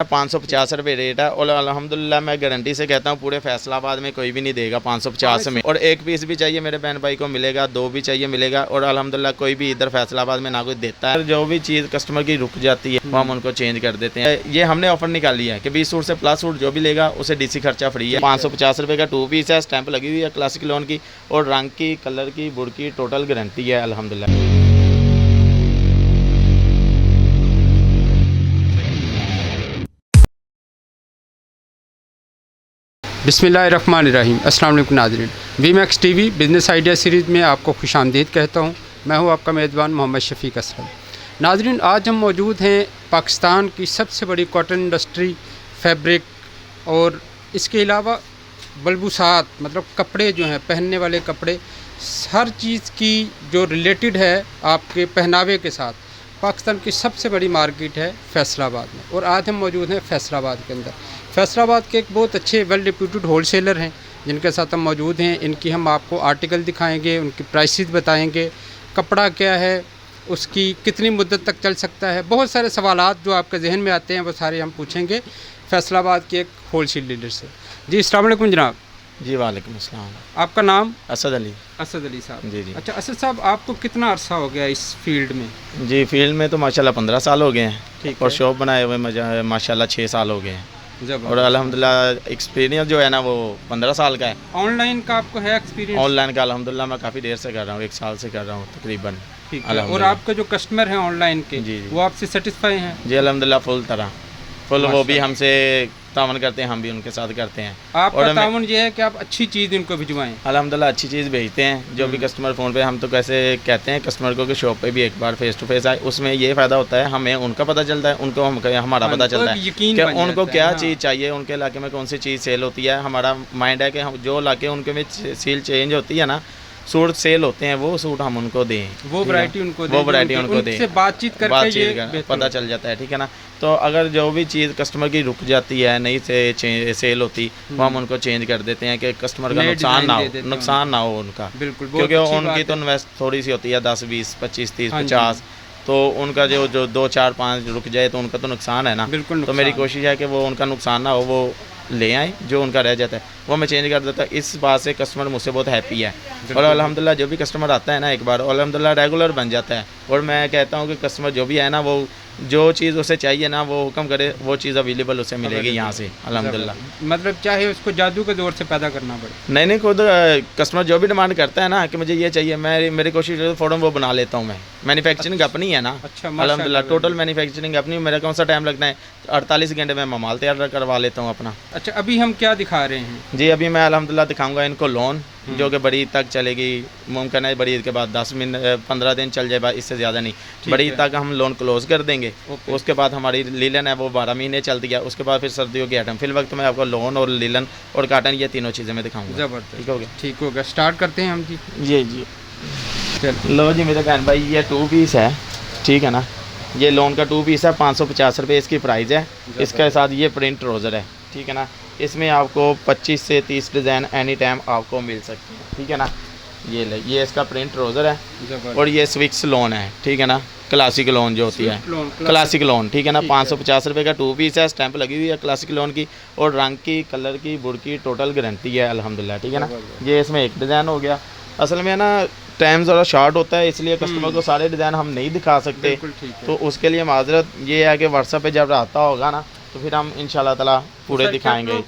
₹550 rate है और अल्हम्दुलिल्लाह मैं गारंटी से कहता हूँ पूरे फैसलाबाद में कोई भी नहीं देगा 550 में। और एक पीस भी चाहिए मेरे बहन भाई को मिलेगा, दो भी चाहिए मिलेगा। और अल्हम्दुलिल्लाह कोई भी इधर फैसलाबाद में ना कोई देता है। जो भी चीज़ कस्टमर की रुक जाती है वो हम उनको चेंज कर देते हैं। ये हमने ऑफर निकाली है कि 20 सूट से प्लस सूट जो भी लेगा उसे DC खर्चा फ्री है। ₹550 का 2 पीस है, स्टैंप लगी हुई है क्लासिक लोन की और रंग की, कलर की, बुड़ की टोटल गारंटी है अल्हम्दुलिल्लाह। बिस्मिल्लाहिर्रहमानिर्रहीम। अस्सलाम वालेकुम नाज़रीन, VMAX TV business idea series में आपको खुशामदीद कहता हूँ। मैं हूँ आपका मेज़बान मोहम्मद शफ़ीक असलम। नाज़रीन, आज हम मौजूद हैं पाकिस्तान की सबसे बड़ी कॉटन इंडस्ट्री, फैब्रिक और इसके अलावा बलबूसात मतलब कपड़े जो हैं, पहनने वाले कपड़े, हर चीज़ की जो रिलेटेड है आपके पहनावे के साथ, पाकिस्तान की सबसे बड़ी मार्केट है फैसलाबाद में। और आज हम मौजूद हैं फैसलाबाद के अंदर। फैसलाबाद के एक बहुत अच्छे वेल रिप्यूटेड होलसेलर हैं जिनके साथ हम मौजूद हैं। इनकी हम आपको आर्टिकल दिखाएंगे, उनकी प्राइसेस बताएंगे, कपड़ा क्या है, उसकी कितनी मुद्दत तक चल सकता है। बहुत सारे सवालात जो आपके जहन में आते हैं वो सारे हम पूछेंगे फैसलाबाद के एक होलसेल डीलर से। जी अस्सलाम वालेकुम जनाब। जी वालेकुम अस्सलाम। आपका नाम? असद अली। असद अली साहब। जी जी। अच्छा असद साहब, आपको कितना अरसा हो गया इस फील्ड में? जी फील्ड में तो माशाल्लाह 15 साल हो गए हैं। ठीक और है। शॉप बनाए हुए माशाल्लाह 6 साल हो गए हैं। जब और अल्हम्दुलिल्लाह एक्सपीरियंस जो है ना वो 15 साल का है। ऑनलाइन का आपको है एक्सपीरियंस? ऑनलाइन का अल्हम्दुलिल्लाह मैं काफ़ी देर से कर रहा हूँ, 1 साल से कर रहा हूँ तकरीबन। ठीक है। और अल्हम्दुलिल्लाह। आपके जो कस्टमर हैं ऑनलाइन के, जी, जी। वो आपसे सेटिस्फाई हैं? जी अल्हम्दुलिल्लाह फुल तरह फुल। वो भी माशाल्लाह। हमसे तावन करते हैं, हम भी उनके साथ करते हैं। आपका और ताउन ये है कि आप अच्छी चीज़ इनको भिजवाएं। अल्हम्दुलिल्लाह अच्छी चीज़ भेजते हैं। जो भी कस्टमर फ़ोन पे, हम तो कैसे कहते हैं कस्टमर को कि शॉप पे भी एक बार फेस टू फेस आए, उसमें ये फ़ायदा होता है, हमें उनका पता चलता है, उनको हमारा हाँ, पता तो चलता एक है यकीन कि बन उनको जाता है। क्या हाँ। चीज़ चाहिए, उनके इलाके में कौन सी चीज़ सेल होती है। हमारा माइंड है कि हम जो इलाके उनके में सील चेंज होती है ना, सूट सेल होते हैं, वो सूट हम उनको दें, वो वैरायटी उनको दें, वो वैरायटी उनको दें, उनसे बातचीत करके ये बेहतर पता होता चल जाता है। ठीक है ना। तो अगर जो भी चीज़ कस्टमर की रुक जाती है, नहीं से सेल होती, वो हम उनको चेंज कर देते हैं कि कस्टमर का नए नुकसान ना डिज़ाइन हो, दे देते हैं नुकसान ना हो उनका। बिल्कुल, बहुत क्योंकि अच्छी उनकी बात तो है। इन्वेस्ट थोड़ी सी होती है, 10 20 25 30 हाँ जी। 50, तो उनका जो 2 4 5 रुक जाए तो उनका तो नुकसान है ना। बिल्कुल तो मेरी नुकसान। कोशिश है कि वो उनका नुकसान ना हो, वो ले आए, जो उनका रह जाता है वो मैं चेंज कर देता हूँ। इस बात से कस्टमर मुझसे बहुत हैप्पी है। और अल्हम्दुलिल्लाह जो भी कस्टमर आता है ना एक बार, अल्हम्दुलिल्लाह रेगुलर बन जाता है। और मैं कहता हूँ कि कस्टमर जो भी है ना, वो जो चीज़ उसे चाहिए ना, वो हुक्म करे, वो चीज़ अवेलेबल उसे मिलेगी यहाँ से अल्हम्दुलिल्लाह। मतलब चाहे उसको जादू के दौर से पैदा करना पड़े। नहीं खुद कस्टमर जो भी डिमांड करता है ना कि मुझे ये चाहिए, मेरी कोशिश है फ़ौरन वो बना लेता हूँ मैं। मैन्युफैक्चरिंग अपनी है ना। अच्छा, अल्हम्दुलिल्लाह टोटल मैन्युफैक्चरिंग अपनी। मेरा कौन सा टाइम लगता है, 48 घंटे में मैं माल तैयार करवा लेता हूँ अपना। अच्छा, अभी हम क्या दिखा रहे हैं? जी अभी मैं अल्हम्दुलिल्लाह दिखाऊंगा इनको लोन, जो कि बड़ी ईद तक चलेगी। मुमकिन है बड़ी ईद के बाद 15 दिन चल जाए, इससे ज़्यादा नहीं। बड़ी ईद तक हम लोन क्लोज कर देंगे। उसके बाद हमारी लीलन है वो 12 महीने चलती है। उसके बाद फिर सर्दियों की आइटम। फिल वक्त मैं आपको लोन और लीलन और काटन, ये तीनों चीज़ें मैं दिखाऊंगा। ज़बरदस्त। ठीक हो गया? ठीक हो गया, स्टार्ट करते हैं हम जी। जी चल लो जी मेरे बहन भाई, ये 2 पीस है, ठीक है ना। ये लोन का 2 पीस है, ₹550 इसकी प्राइस है। इसके साथ ये प्रिंट ट्राउज़र है, ठीक है ना। इसमें आपको 25 से 30 डिज़ाइन एनी टाइम आपको मिल सकती है, ठीक है ना। ये ले, ये इसका प्रिंट ट्राउज़र है। और ये स्विक्स लोन है, ठीक है ना। क्लासिक लोन जो होती है, क्लासिक लोन, ठीक है ना। ₹550 का 2 पीस है, स्टैंप लगी हुई है क्लासिक लोन की और रंग की, कलर की, बुड़ की टोटल गारंटी है अल्हम्दुलिल्लाह, ठीक है ना। ये इसमें एक डिज़ाइन हो गया। असल में ना टाइम ज़रा शॉर्ट होता है, इसलिए कस्टमर को सारे डिज़ाइन हम नहीं दिखा सकते। तो उसके लिए माजरत ये है कि व्हाट्सएप पे जब आता होगा ना तो फिर हम इंशाल्लाह ताला पूरे दिखाएंगे,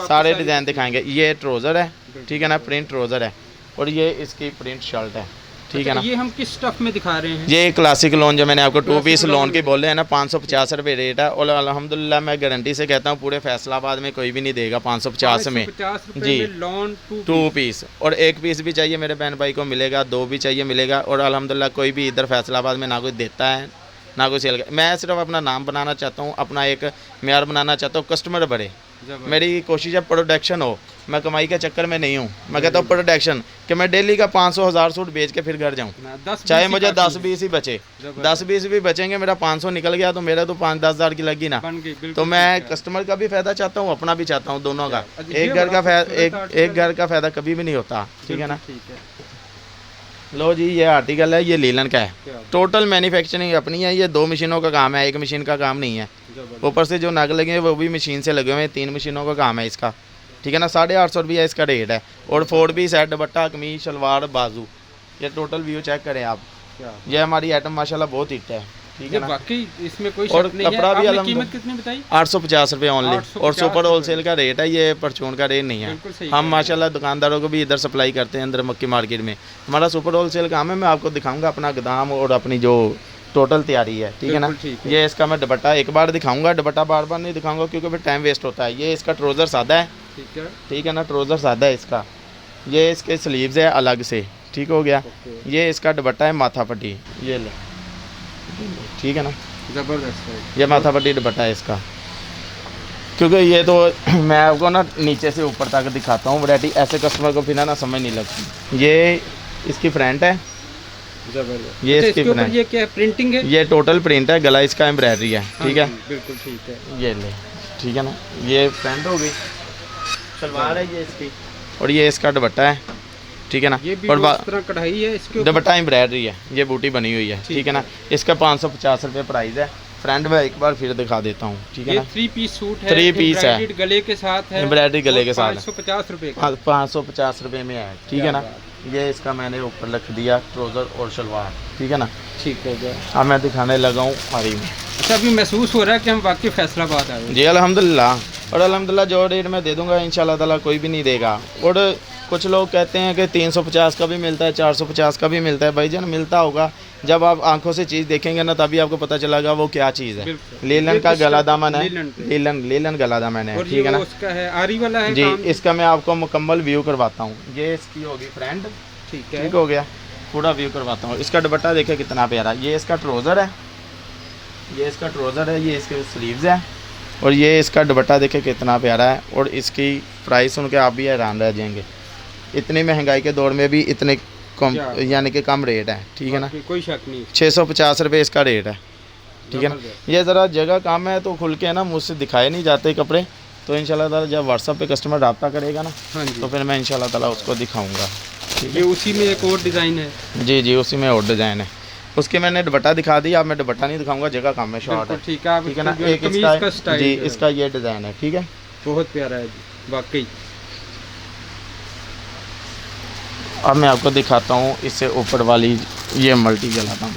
सारे डिज़ाइन दिखाएंगे। ये ट्राउज़र है, ठीक है ना, प्रिंट ट्राउज़र है। और ये इसकी प्रिंट शर्ट है, ठीक है ना। ये हम किस स्टफ में दिखा रहे हैं? ये क्लासिक लोन जो मैंने आपको 2 पीस लोन की बोले हैं ना, ₹550 रेट है। और अल्हम्दुलिल्लाह मैं गारंटी से कहता हूँ पूरे फैसलाबाद में कोई भी नहीं देगा 550 में। 550 जी लोन 2 पीस। और एक पीस भी चाहिए मेरे बहन भाई को मिलेगा, दो भी चाहिए मिलेगा। और अल्हम्दुलिल्लाह कोई भी इधर फैसलाबाद में ना कोई देता है ना कोई सेल। मैं सिर्फ अपना नाम बनाना चाहता हूँ, अपना एक म्यार बनाना चाहता हूँ, कस्टमर बढ़े। मेरी कोशिश है प्रोडक्शन हो, मैं कमाई के चक्कर में नहीं हूँ। मैं कहता हूँ प्रोडक्शन, कि मैं डेली का 500-1000 सूट बेच के फिर घर जाऊँ, चाहे मुझे 10-20 ही बचे, 10-20 भी बचेंगे, मेरा 500 निकल गया तो मेरा तो 5-10 हज़ार की लगी ना। तो मैं कस्टमर का भी फ़ायदा चाहता हूँ, अपना भी चाहता हूँ, दोनों का। एक घर का फ़ायदा कभी भी नहीं होता, ठीक है ना। लो जी ये आर्टिकल है, ये लीलन का है। टोटल मैन्युफैक्चरिंग अपनी है। ये 2 मशीनों का काम है, एक मशीन का काम नहीं है। ऊपर से जो नग लगे हैं वो भी मशीन से लगे हुए हैं, 3 मशीनों का काम है इसका, ठीक है ना। 850 रुपया इसका रेट है। और 4 पीस है, दुपट्टा, कमीज, शलवार, बाजू, ये टोटल व्यू चेक करें आप। ये हमारी आइटम माशाल्लाह बहुत हिट है, ठीक है ना। वाकई इसमें कोई और शक नहीं है। कपड़ा भी आपने कीमत कितनी बताई? 850 रुपये ओनली। 850 और सुपर होलसेल का रेट है, ये परचून का रेट नहीं बिल्कुल सही है। हम माशाल्लाह दुकानदारों को भी इधर सप्लाई करते हैं, अंदर मक्की मार्केट में हमारा सुपर होलसेल काम है। मैं आपको दिखाऊंगा अपना गोदाम और अपनी जो टोटल तैयारी है, ठीक है ना। ये इसका मैं दुपट्टा एक बार दिखाऊंगा, दुपट्टा बार बार नहीं दिखाऊंगा क्योंकि फिर टाइम वेस्ट होता है। ये इसका ट्राउज़र सादा है, ठीक है ना, ट्राउज़र सादा है इसका। ये इसके स्लीव्स है अलग से, ठीक हो गया। ये इसका दुपट्टा है माथा पट्टी, ये ले, ठीक है ना, ज़बरदस्त है। ये माथा पट्टी दुपट्टा है इसका। क्योंकि ये तो मैं आपको ना नीचे से ऊपर तक दिखाता हूँ वैरायटी, ऐसे कस्टमर को फिर ना समझ नहीं लगती। ये इसकी फ्रंट है, जबरदस्त। ये अच्छा, इसकी इसके ऊपर फ्रंट, ये क्या है, प्रिंटिंग है? ये टोटल प्रिंट है, गला इसका एम्ब्रॉयडरी है, ठीक है, बिल्कुल ठीक है। ये ले, ठीक है ना। ये फ्रंट हो गई, सलवार है ये इसकी, और ये इसका दुपट्टा है, ठीक है ना। ये भी और इस तरह कढ़ाई है इसके ऊपर, दुपट्टा एम्ब्रॉयडरी है, ये बूटी बनी हुई है, ठीक है ना। इसका 550 रुपये प्राइस है। फ्रंट में एक बार फिर दिखा देता हूँ, ठीक है ना। 3 पीस सूट है, 3 पीस है, एम्ब्रॉयडर्ड गले के साथ है, एम्ब्रॉयडरी गले के साथ 550 रुपये का। हाँ, 550 रुपये में है, ठीक है ना। ये इसका मैंने ऊपर रख दिया ट्राउज़र और शलवार, ठीक है ना। ठीक है जी। अब मैं दिखाने लगा हूँ हरी में। अच्छा, अभी महसूस हो रहा है कि हम वाकई फैसलाबाद आए हैं। जी अल्हम्दुलिल्लाह, और अल्हम्दुलिल्लाह जो रेट मैं दे दूँगा इंशाल्लाह ताला कोई भी नहीं देगा। और कुछ लोग कहते हैं कि 350 का भी मिलता है, 450 का भी मिलता है। भाईजान मिलता होगा, जब आप आंखों से चीज़ देखेंगे ना तभी आपको पता चलेगा वो क्या चीज़ है। लेलन का गला दामन है, लेलन गला दामन है, ठीक है ना। उसका है आरी वाला है जी काम? इसका मैं आपको मुकम्मल व्यू करवाता हूँ। ये इसकी होगी फ्रंट, ठीक है, ठीक हो गया, पूरा व्यू करवाता हूँ। इसका दुपट्टा देखिए कितना प्यारा, ये इसका ट्राउज़र है, ये इसका ट्राउज़र है, ये इसके स्लीव्स है, और ये इसका दुपट्टा देखिए कितना प्यारा है। और इसकी प्राइस सुन के आप भी हैरान रह जाएंगे, इतनी महंगाई के दौर में भी इतने कम, यानी कि कम रेट है, ठीक है ना। कोई शक नहीं। 650 रुपये इसका रेट है, ठीक है ना। ये ज़रा जगह कम है तो खुल के ना मुझसे दिखाए नहीं जाते कपड़े, तो इंशाल्लाह ताला जब व्हाट्सएप पे कस्टमर रब्ता करेगा ना, तो फिर मैं इंशाल्लाह ताला उसको दिखाऊंगा। ये उसी में एक और डिज़ाइन है? जी जी, उसी में और डिज़ाइन है। उसके मैंने दुपट्टा दिखा दिया, अब मैं दुपट्टा नहीं दिखाऊंगा, जगह कम है, शॉर्ट है, ठीक है, ठीक है ना। एक इसका जी, इसका ये डिज़ाइन है, ठीक है, बहुत प्यारा है जी वाकई। अब मैं आपको दिखाता हूँ इससे ऊपर वाली, ये मल्टी गला मैं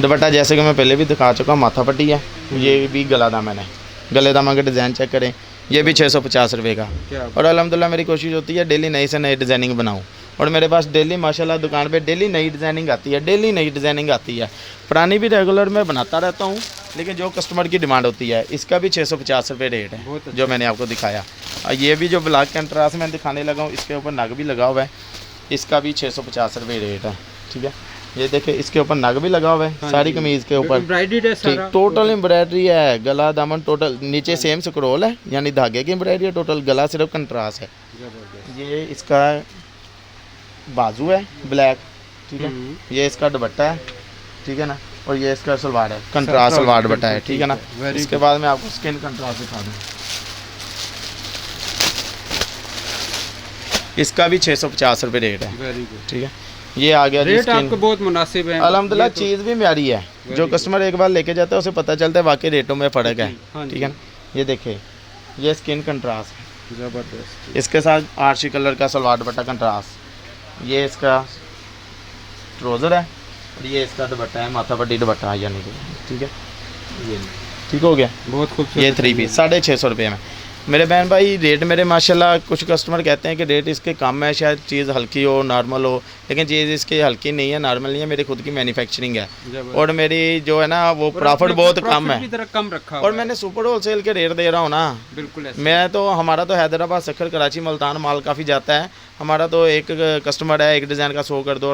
दुपट्टा, जैसे कि मैं पहले भी दिखा चुका हूँ, माथा पट्टी है, ये भी गला दामन है। गले दामन का डिज़ाइन चेक करें, ये भी 650 रुपये का। और अल्हम्दुलिल्लाह मेरी कोशिश होती है डेली नई से नई डिज़ाइनिंग बनाऊँ, और मेरे पास डेली माशाल्लाह दुकान पे डेली नई डिज़ाइनिंग आती है, डेली नई डिज़ाइनिंग आती है। पुरानी भी रेगुलर में बनाता रहता हूँ, लेकिन जो कस्टमर की डिमांड होती है, इसका भी 650 रुपये रेट है, जो मैंने आपको दिखाया। ये भी जो ब्लैक कंट्रास्ट मैं दिखाने लगा हूँ, इसके ऊपर नग भी लगा हुआ है, इसका भी 650 रुपये रेट है, ठीक है। ये देखिए इसके ऊपर नग भी लगा हुआ है, सारी कमीज़ के ऊपर टोटल एम्ब्रॉयडरी है, गला दामन टोटल, नीचे सेम स्क्रोल है, यानी धागे की एम्ब्रॉयडरी है, टोटल गला सिर्फ कंट्रास्ट है। ये इसका बाजू है ब्लैक, ठीक है, ये इसका दुपट्टा है, ठीक है ना, और ये इसका सलवार है, कंट्रास्ट सलवार दुपट्टा है, ठीक है ना। इसके बाद मैं आपको स्किन कंट्रास्ट दिखा दूँ, इसका भी 650 रुपये रेट है, ठीक है। ये आ गया रेट आपको बहुत मुनासिब है अल्हम्दुलिल्लाह, चीज़ भी म्यारी है, जो कस्टमर एक बार लेके जाता है उसे पता चलता है वाकई रेटों में फ़र्क है, ठीक है ना। ये देखिए ये स्किन कंट्रास्ट है, ज़बरदस्त, इसके साथ आर्शी कलर का सलवार दुपट्टा कंट्रास्ट, ये इसका ट्राउज़र है, और ये इसका दुपट्टा है, माथा पट्टी दुपट्टा यानी कि, ठीक है, ये ठीक हो गया, बहुत खूबसूरत। ये 3 पीस 650 रुपये में। मेरे बहन भाई रेट मेरे माशाल्लाह, कुछ कस्टमर कहते हैं कि रेट इसके कम है, शायद चीज़ हल्की हो, नॉर्मल हो, लेकिन चीज़ इसकी हल्की नहीं है, नॉर्मल नहीं है। मेरी खुद की मैन्युफैक्चरिंग है, और मेरी जो है ना वो प्रॉफिट बहुत कम है, कम रखा, और मैंने सुपर होलसेल के रेट दे रहा हूँ ना। बिल्कुल मैं तो, हमारा तो हैदराबाद, सखर, कराची, मुल्तान माल काफ़ी जाता है। हमारा तो एक कस्टमर है, एक डिज़ाइन का 100 कर दो,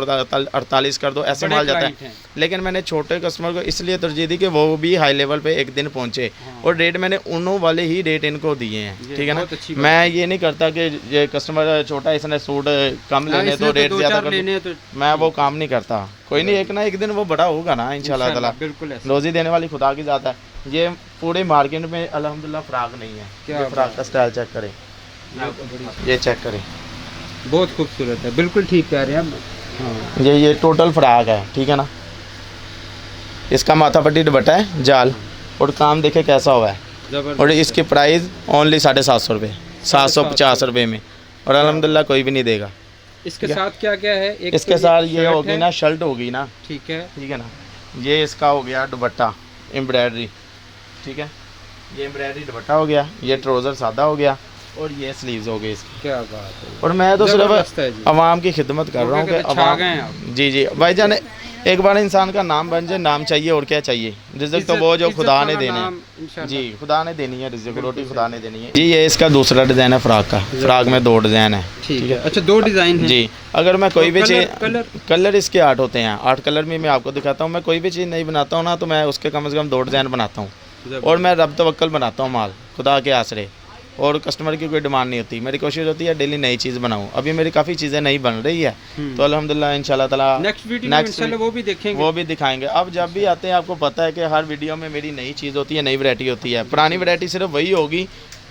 48 कर दो, ऐसे माल जाता है। लेकिन मैंने छोटे कस्टमर को इसलिए तरजीह दी कि वो भी हाई लेवल पे एक दिन पहुँचे, और रेट मैंने उन्हों वाले ही रेट इनको दिए हैं, ठीक है ना। मैं ये नहीं करता कि ये कस्टमर छोटा, इसने सूट कम लेने तो रेट ज़्यादा कर, मैं वो काम नहीं करता। कोई नहीं, एक ना एक दिन वो बड़ा होगा ना इंशाल्लाह ताला, रोज़ी देने वाली खुदा की ज़ात है। ये पूरे मार्केट में अल्हम्दुलिल्लाह फ्राक नहीं है, ये फ्राक का स्टाइल चेक करें, ये चेक करें, बहुत खूबसूरत है, बिल्कुल ठीक कह रहे हैं आप। हाँ, ये टोटल फ्राक है, ठीक है ना। इसका माथा पट्टी दुपट्टा है जाल, और काम देखे कैसा हुआ है। जबरदस्त। और इसकी प्राइस ओनली 750 रुपये, 750 रुपये में, और अल्हम्दुलिल्लाह कोई भी नहीं देगा। इसके साथ क्या क्या है? एक इसके तो साथ ये शर्ट होगी है। ना, शर्ट होगी ना, ठीक है। ठीक है ना, ये इसका हो गया दुपट्टा एम्ब्रॉयडरी, ठीक है, ये एम्ब्रॉयडरी दुपट्टा हो गया, ये ट्राउज़र सादा हो गया, और ये स्लीव्स हो गए इसकी। क्या बात है। और मैं तो जबरदस्त है जी। सिर्फ आवाम की खिदमत कर रहा हूँ कि छा गए हैं आप। जी जी भाईजान, एक बार इंसान का नाम बन जाए, नाम चाहिए और क्या चाहिए। रिज़्क तो वो जो खुदा ने देना है जी, खुदा ने देनी है रिज़्क, रोटी खुदा ने देनी है जी। ये इसका दूसरा डिज़ाइन है फ्रॉक का, फ्रॉक में 2 डिज़ाइन है, ठीक है। अच्छा, 2 डिज़ाइन है जी। अगर मैं कोई भी चीज़, कलर इसके 8 होते हैं, 8 कलर में मैं आपको दिखाता हूँ। मैं कोई भी चीज़ नहीं बनाता हूँ ना, तो मैं उसके कम से कम 2 डिज़ाइन बनाता हूँ, और मैं रब तवक्कल बनाता हूँ माल खुदा के आसरे, और कस्टमर की कोई डिमांड नहीं होती। मेरी कोशिश होती है डेली नई चीज़ बनाऊँ। अभी मेरी काफ़ी चीज़ें नई बन रही है, तो अल्हम्दुलिल्लाह इंशाल्लाह ताला नेक्स्ट वीडियो में इंशाल्लाह वो भी देखेंगे, वो भी दिखाएंगे। अब जब भी आते हैं, आपको पता है कि हर वीडियो में मेरी नई चीज़ होती है, नई वैरायटी होती है। पुरानी वैरायटी सिर्फ वही होगी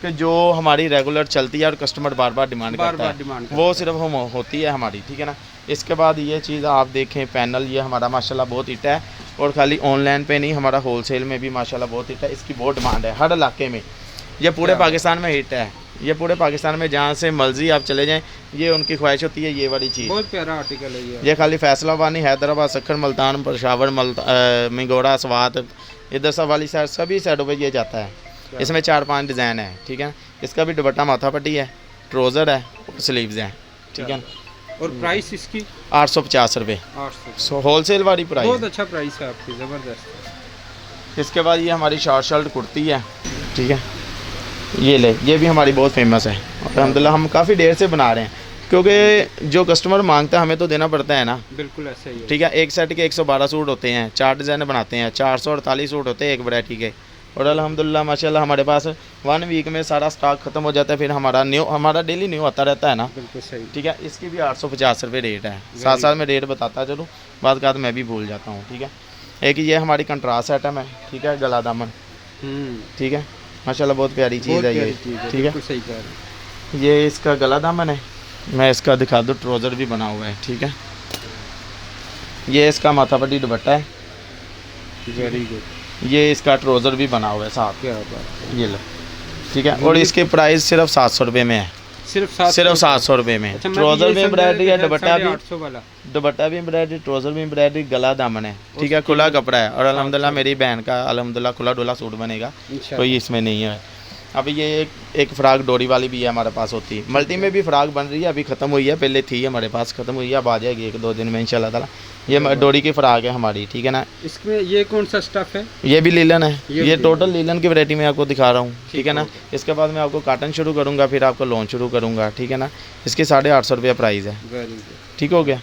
कि जो हमारी रेगुलर चलती है और कस्टमर बार बार डिमांड करता है, वो सिर्फ हम होती है हमारी, ठीक है ना। इसके बाद ये चीज़ आप देखें, पैनल, ये हमारा माशाल्लाह बहुत हिट है, और खाली ऑनलाइन पे नहीं, हमारा होलसेल में भी माशाल्लाह बहुत हिट है। इसकी बहुत डिमांड है हर इलाके में, ये पूरे पाकिस्तान में हिट है। ये पूरे पाकिस्तान में जहाँ से मर्जी आप चले जाएं, ये उनकी ख्वाहिश होती है ये वाली चीज़। बहुत प्यारा आर्टिकल है ये खाली फैसलाबाद, हैदराबाद, सक्खर, मुल्तान, पेशावर, मिंगोरा, स्वात, इधर सब वाली साइड, सभी साइडों पे ये जाता है। इसमें 4-5 डिज़ाइन है, ठीक है। इसका भी दुपट्टा माथा पट्टी है, ट्राउज़र है, और स्लीव्स हैं, ठीक है। और प्राइस इसकी 850 रुपये, 800, होलसेल वाली प्राइस। बहुत अच्छा प्राइस है आपकी, ज़बरदस्त। इसके बाद ये हमारी शॉर्ट शर्ट कुर्ती है, ठीक है, ये ले, ये भी हमारी बहुत फेमस है। अल्हम्दुलिल्लाह हम काफ़ी देर से बना रहे हैं, क्योंकि जो कस्टमर मांगता है हमें तो देना पड़ता है ना। बिल्कुल ऐसा ही है, ठीक है। एक सेट के 112 सूट होते हैं, 4 डिज़ाइन बनाते हैं, 448 सूट होते हैं एक वैरायटी के, और अल्हम्दुलिल्लाह माशाल्लाह हमारे पास 1 वीक में सारा स्टॉक ख़त्म हो जाता है। फिर हमारा डेली न्यू आता रहता है ना। बिल्कुल सही, ठीक है। इसकी भी 850 रुपये रेट है। साथ साथ में रेट बताता चलूँ, बाद का मैं भी भूल जाता हूँ। ठीक है। एक ये हमारी कंट्रास्ट आइटम है, ठीक है, गला दामन, ठीक है, माशाल्लाह बहुत प्यारी चीज़ है ये, ठीक है। सही कह रहे हैं। ये इसका गला दामन है, मैं इसका दिखा दूँ, ट्राउज़र भी बना हुआ है, ठीक है। ये इसका माथा पट्टी दुपट्टा है, वेरी गुड। ये इसका ट्राउज़र भी बना हुआ है साथ, क्या बात, ये लो, ठीक है। और इसके प्राइस सिर्फ 700 रुपये में है, सिर्फ 700 रुपये में। ट्राउज़र भी एम्ब्रॉयडरी है, दुपट्टा भी 800 वाला, दुपट्टा भी एम्ब्रॉयडरी, ट्राउज़र भी एम्ब्रॉयडरी, गला दामन है, ठीक है, खुला कपड़ा है। और अल्हम्दुलिल्लाह मेरी बहन का अल्हम्दुलिल्लाह खुला डुला सूट बनेगा, कोई इसमें नहीं है। अभी ये एक फ़्राक डोरी वाली भी है हमारे पास, होती है मल्टी में भी फ़्राक बन रही है, अभी ख़त्म हुई है, पहले थी हमारे पास, ख़त्म हुई है, अब आ जाएगी 1-2 दिन में इंशाल्लाह ताला। ये डोरी की फ़्राक है हमारी, ठीक है ना। इसमें ये कौन सा स्टफ़ है? ये भी लीलन है, ये टोटल लीलन की वैरायटी में आपको दिखा रहा हूँ, ठीक है ना। इसके बाद मैं आपको काटन शुरू करूँगा, फिर आपको लॉन शुरू करूँगा, ठीक है ना। इसके 850 रुपये प्राइस है, ठीक हो गया।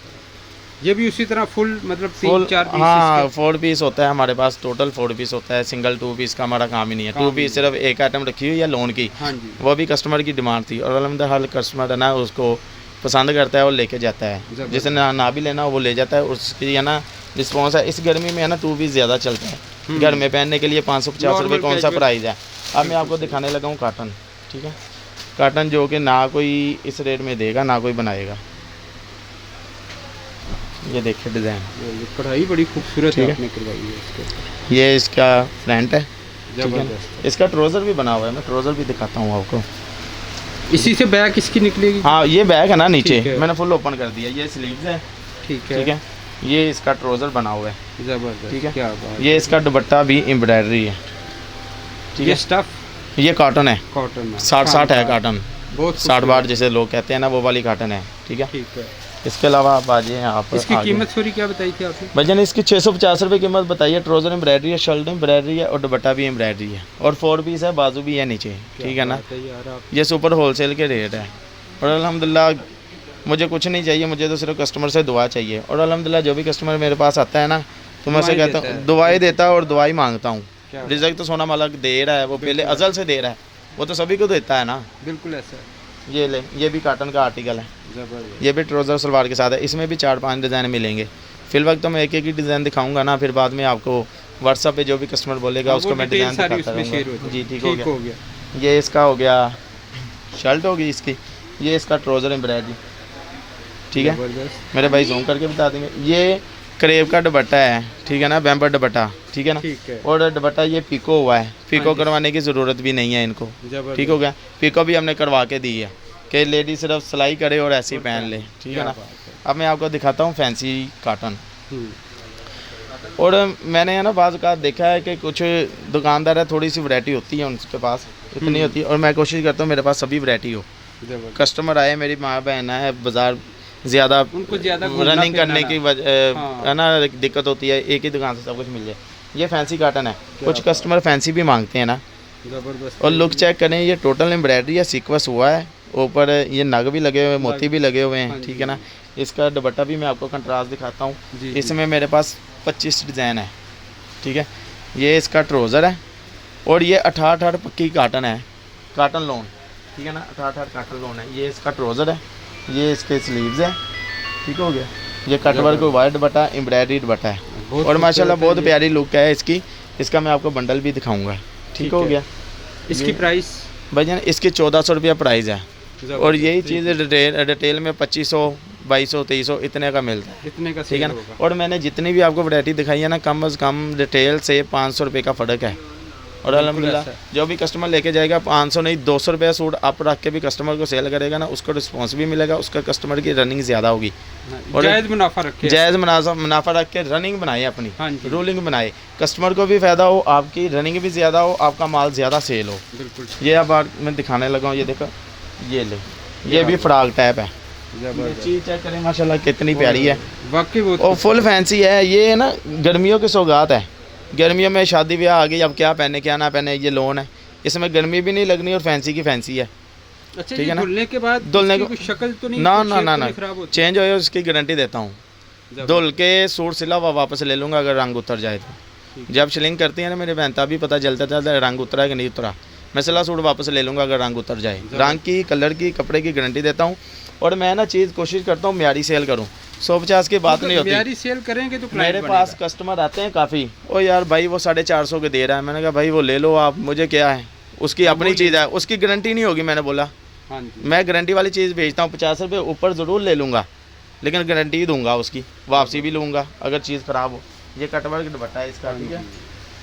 ये भी उसी तरह फुल, मतलब फुल, 3-4 पीस? हाँ, 4 पीस होता है हमारे पास, टोटल 4 पीस होता है, सिंगल 2 पीस का हमारा काम ही नहीं है। 2 पीस सिर्फ एक आइटम रखी हुई है लोन की, हाँ जी। वो भी कस्टमर की डिमांड थी, और अल्हम्दुलिल्लाह हर कस्टमर है ना उसको पसंद करता है और लेके जाता है। जिसे ना भी लेना वो ले जाता है, उसकी है ना रिस्पॉन्स है। इस गर्मी में है ना 2 पीस ज़्यादा चलता है, घर में पहनने के लिए 550 रुपये कौन सा प्राइस है। अब मैं आपको दिखाने लगा हूँ काटन, ठीक है, काटन जो कि ना कोई इस रेट में देगा ना कोई बनाएगा। ये देखिए डिज़ाइन, ये कढ़ाई बड़ी खूबसूरत है, आपने करवाई है इसके। ये इसका फ्रंट है, जबरदस्त। इसका ट्राउज़र भी बना हुआ है, मैं ट्राउज़र भी दिखाता हूँ आपको। इसी से बैक इसकी निकलेगी? हाँ, ये बैक है ना नीचे, मैंने फुल ओपन कर दिया। ये स्लीव्स है, ठीक है, ठीक है। ये इसका ट्राउज़र बना हुआ है, जबरदस्त, ठीक है। क्या बात। ये इसका दुपट्टा भी एम्ब्रॉयडरी है, ठीक है। स्टफ ये कॉटन है, कॉटन 60 है काटन, बहुत 60 बार जैसे लोग कहते हैं ना, वो वाली काटन है, ठीक है। ठीक है। इसके अलावा आप आ जाइए आप। इसकी कीमत सॉरी क्या बताई थी आपने? भजन इसकी 650 रुपये कीमत बताइए। ट्राउज़र एम्ब्रॉयडरी है, शर्ट एम्ब्रॉयडरी है, और दुपट्टा भी एम्ब्रॉयडरी है, और 4 पीस है, बाजू भी है नीचे, ठीक है ना। ये सुपर होलसेल के रेट है। और अल्हम्दुलिल्लाह मुझे कुछ नहीं चाहिए, मुझे तो सिर्फ कस्टमर से दुआ चाहिए। और अल्हम्दुलिल्लाह जो भी कस्टमर मेरे पास आता है ना, तो मैं से कहता हूँ दुआई देता है और दुआई मांगता हूँ। रिज़्क़ तो सोना मालिक दे रहा है, वो पहले अज़ल से दे रहा है, वो तो सभी को देता है ना। बिल्कुल ऐसा है। ये ले, ये भी काटन का आर्टिकल है, ये भी ट्राउज़र सलवार के साथ है। इसमें भी 4-5 डिज़ाइन मिलेंगे। फिल वक्त तो मैं एक ही डिज़ाइन दिखाऊंगा ना, फिर बाद में आपको व्हाट्सएप पे जो भी कस्टमर बोलेगा उसको मैं डिज़ाइन दिखाता रहूँगा। जी ठीक हो गया। ये इसका हो गया, शर्ट होगी इसकी, ये इसका ट्राउज़र एम्ब्रॉयडरी, ठीक है। मेरे भाई जूम करके बता देंगे। ये क्रेप का दुपट्टा है, ठीक है ना, बैम्बर दुपट्टा, ठीक है ना। ठीक है। और दुपट्टा ये पिको हुआ है, पिको हाँ जी। करवाने की ज़रूरत भी नहीं है इनको, जबरदस्त। ठीक हो गया। पिको भी हमने करवा के दी है कि लेडी सिर्फ सिलाई करे और ऐसे ही और पहन पहन ले, ले। ठीक है क्या ना। बात है। अब मैं आपको दिखाता हूँ फैंसी काटन। हम्म, और मैंने है ना बाज़ का देखा है कि कुछ दुकानदार है, थोड़ी सी वैरायटी होती है उनके पास, इतनी होती है। और मैं कोशिश करता हूँ मेरे पास सभी वैरायटी हो। जबरदस्त। कस्टमर आए, मेरी माँ बहन है, बाज़ार ज़्यादा उनको ज़्यादा घूमना रनिंग फिरना करने ना। की वजह हाँ। है ना, दिक्कत होती है, एक ही दुकान से सब कुछ मिल जाए। ये फैंसी काटन है, कुछ बात कस्टमर फैंसी भी मांगते हैं ना। जबरदस्त। और लुक चेक करें, ये टोटल एम्ब्रॉयडरी है, सीक्वेंस हुआ है, ऊपर ये नग भी लगे हुए हैं, मोती भी लगे हुए हाँ हैं, जी, ठीक है ना। इसका दुपट्टा भी मैं आपको कंट्रास्ट दिखाता हूँ। जी, जी। इसमें मेरे पास 25 डिज़ाइन है, ठीक है। ये इसका ट्राउज़र है और ये 18 पक्की काटन है, काटन लोन, ठीक है ना। 18 काटन लोन है। ये इसका ट्राउज़र है, ये इसके स्लीव्स है, ठीक हो गया। ये कट वर्क वाइट दुपट्टा, एम्ब्रॉयडरी दुपट्टा है बहुत और माशाल्लाह खूबसूरत है बहुत ये। प्यारी लुक है इसकी। इसका मैं आपको बंडल भी दिखाऊंगा, ठीक हो है। गया। इसकी प्राइस भैया इसकी 1400 रुपया प्राइस है। जबरदस्त। और यही चीज़ रिटेल में 2500, 2200, 2300 इतने का मिलता है, इतने का ठीक है सेल ना। होगा। और मैंने जितनी भी आपको वैरायटी दिखाई है ना, कम से कम रिटेल से 500 रुपये का फ़र्क है। और अल्हम्दुलिल्लाह ऐसा। जो भी कस्टमर लेके जाएगा 500 नहीं 200 रुपये सूट आप रख के भी कस्टमर को सेल करेगा ना, उसको रिस्पॉन्स भी मिलेगा, उसका कस्टमर की रनिंग ज़्यादा होगी। हाँ, और जायज़ मुनाफा रखे। जायज़ मुनाफा रख के रनिंग बनाए अपनी, हाँ जी। रूलिंग बनाए, कस्टमर को भी फ़ायदा हो, आपकी रनिंग भी ज़्यादा हो, आपका माल ज़्यादा सेल हो। बिल्कुल। ये अब मैं दिखाने लगा हूँ, ये देखो, ये ले, ये भी फ्रॉक टाइप है। ये जबरदस्त। चीज़ चेक करें माशाल्लाह कितनी प्यारी है वाकई बहुत और फुल फैंसी है। ये है ना गर्मियों की सौगात है, गर्मियों में शादी ब्याह आ गई, अब क्या पहने क्या ना पहने, ये लोन है, इसमें गर्मी भी नहीं लगनी और फैंसी की फैंसी है। अच्छा। ठीक है ये ना। धुलने के बाद धुलने इसकी के- कुछ शक्ल तो नहीं, ना कुछ ना shape ना तो ना नहीं खराब होती? चेंज हो उसकी गारंटी देता हूँ। जबरदस्त। धुल के सूट सिला हुआ वापस ले लूँगा अगर रंग उतर जाए तो। ठीक। जब शिलिंग करती है ना मेरे बहन, तभी पता चलता था रंग उतरा है कि नहीं उतरा। मैं सिला सूट वापस ले लूँगा अगर रंग उतर जाए। रंग की, कलर की, कपड़े की गारंटी देता हूँ। और मैं ना चीज़ कोशिश करता हूँ म्यारी सेल करूँ, 150 की बात नहीं होती। म्यारी सेल करेंगे तो client मेरे पास बनेगा। कस्टमर आते हैं काफ़ी, ओ यार भाई वो 450 के दे रहा है। मैंने कहा भाई वो ले लो आप, मुझे क्या है, उसकी अपनी चीज़ है, उसकी गारंटी नहीं होगी। मैंने बोला हाँ जी। मैं गारंटी वाली चीज़ भेजता हूँ, 50 रुपये ऊपर ज़रूर ले लूँगा, लेकिन गारंटी दूंगा, उसकी वापसी भी लूँगा अगर चीज़ ख़राब हो। ये कटवर्क दुपट्टा है इसका, ठीक है,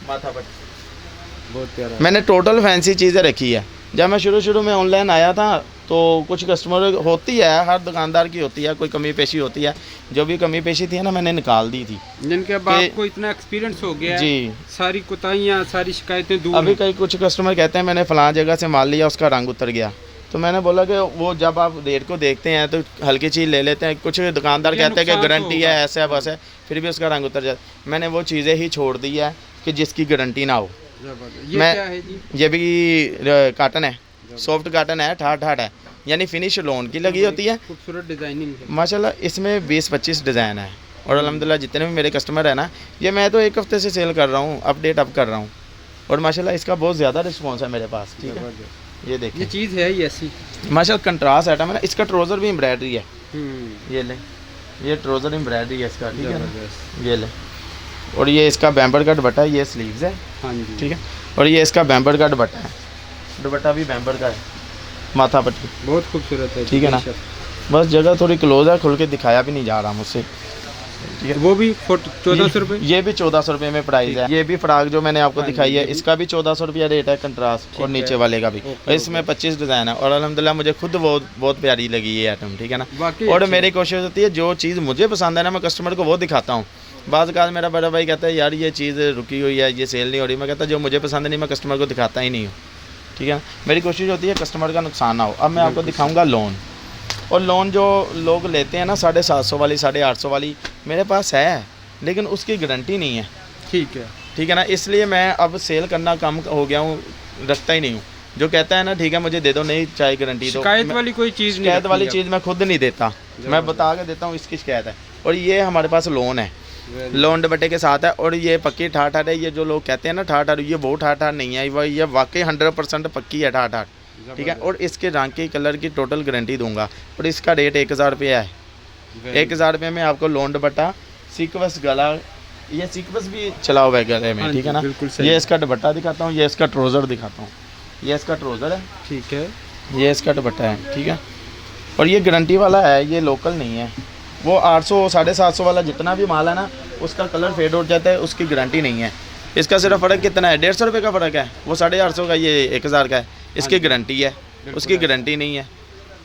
माथा पर। बहुत प्यारा। मैंने टोटल फैंसी चीज़ें रखी है। जब मैं शुरू में ऑनलाइन आया था तो कुछ कस्टमर होती है, हर दुकानदार की होती है, कोई कमी पेशी होती है। जो भी कमी पेशी थी ना मैंने निकाल दी थी। जिनके अब कि- आपको इतना एक्सपीरियंस हो गया है, जी। सारी कुताहियाँ, सारी शिकायतें दूर अभी हैं। कई कुछ कस्टमर कहते हैं मैंने फ़लाँ जगह से माल लिया, उसका रंग उतर गया। तो मैंने बोला कि वो जब आप रेट को देखते हैं तो हल्की चीज़ ले लेते हैं। कुछ दुकानदार ये कहते हैं कि नुकसान तो गारंटी है, होगा। ऐसा है, बस है, फिर भी उसका रंग उतर जाता। मैंने वो चीज़ें ही छोड़ दी है कि जिसकी गारंटी ना हो। जबरदस्त। ये मैं- क्या है जी? ये भी काटन है, सॉफ्ट काटन है, ठाट है, यानी फिनिश लोन की लगी होती है। खूबसूरत डिजाइनिंग है। माशाल्लाह इसमें 20-25 डिज़ाइन है। और अल्हम्दुलिल्लाह जितने भी मेरे कस्टमर हैं ना, ये मैं तो एक हफ्ते से सेल कर रहा हूँ, अपडेट अब कर रहा हूँ। और माशाल्लाह इसका बहुत ज़्यादा रिस्पॉन्स है मेरे पास, ठीक है। जबरदस्त। ये ये देखिए चीज़ है ही ऐसी। माशाल्लाह कंट्रास्ट आइटम है ना। इसका ट्राउज़र भी एम्ब्रॉयडरी है, हम्म, ये ले, ये ट्राउज़र एम्ब्रॉयडरी है इसका, ठीक है ना। जबरदस्त। ये ले, और ये इसका बैम्बर का दुपट्टा है, ये स्लीव्स है, हाँ जी। ठीक है। और ये इसका बैम्बर का दुपट्टा है, दुपट्टा भी बैम्बर का है, माथा पट्टी, बहुत खूबसूरत है। ठीक है ना। बेशक। बस जगह थोड़ी क्लोज है, खुल के दिखाया भी नहीं जा रहा मुझसे, ठीक है। वो भी 1400 रुपये। ये भी 1400 रुपये में प्राइस है। ये भी फ्रॉक जो मैंने आपको हाँ दिखाई जी, है, ये भी। इसका भी 1400 रुपया रेट है कंट्रास्ट, और ठीक नीचे है। वाले का भी। ओके, इसमें 25 डिज़ाइन है और अल्हम्दुलिल्लाह मुझे खुद बहुत प्यारी लगी ये आइटम, ठीक है ना। वाकई और अच्छी मेरी कोशिश होती है जो चीज़ मुझे पसंद है ना, मैं कस्टमर को वो दिखाता हूँ। बाज़ का मेरा बड़ा भाई कहता है यार ये चीज़ रुकी हुई है, ये सेल नहीं हो रही। मैं कहता जो मुझे पसंद नहीं मैं कस्टमर को दिखाता ही नहीं हूँ, ठीक है ना। मेरी कोशिश होती है कस्टमर का नुकसान ना हो। अब मैं आपको दिखाऊँगा लोन। और लोन जो लोग लेते हैं ना 750 वाली, 850 वाली, मेरे पास है, लेकिन उसकी गारंटी नहीं है, ठीक है। ठीक है ना। इसलिए मैं अब सेल करना कम हो गया हूँ, रखता ही नहीं हूँ। जो कहता है ना ठीक है मुझे दे दो, नहीं चाहे गारंटी दो, शिकायत मैं- वाली कोई चीज़ नहीं शिकायत वाली रखनी चीज़ मैं खुद नहीं देता, मैं बता के देता हूँ इसकी शिकायत है। और ये हमारे पास लोन है, आप। लोन दुपट्टे के साथ है। और ये पक्की ठाठ है। ये जो लोग कहते हैं ना ठाठ, ये वो ठाठ नहीं है, ये वाकई 100% पक्की है ठाठ, ठीक है। और इसके रंग की, कलर की टोटल गारंटी दूंगा। और इसका रेट 1000 रुपये है। 1000 रुपये में आपको लोन दुपट्टा, सीक्वेंस गला, ये सीक्वेंस भी चला हुआ है गले में, हाँ ठीक है जी, ना। बिल्कुल सही। ये इसका दुपट्टा दिखाता हूँ, ये इसका ट्राउज़र दिखाता हूँ। ये इसका ट्राउज़र है, ठीक है। ये इसका दुपट्टा है, ठीक है। और ये गारंटी वाला है, ये लोकल नहीं है। वो 800, 750 वाला जितना भी माल है ना, उसका कलर फेड हो जाता है, उसकी गारंटी नहीं है। इसका सिर्फ फ़र्क कितना है, 150 रुपये का फ़र्क है। वो 850 का, ये 1000 का है। इसकी गारंटी है, उसकी गारंटी नहीं है,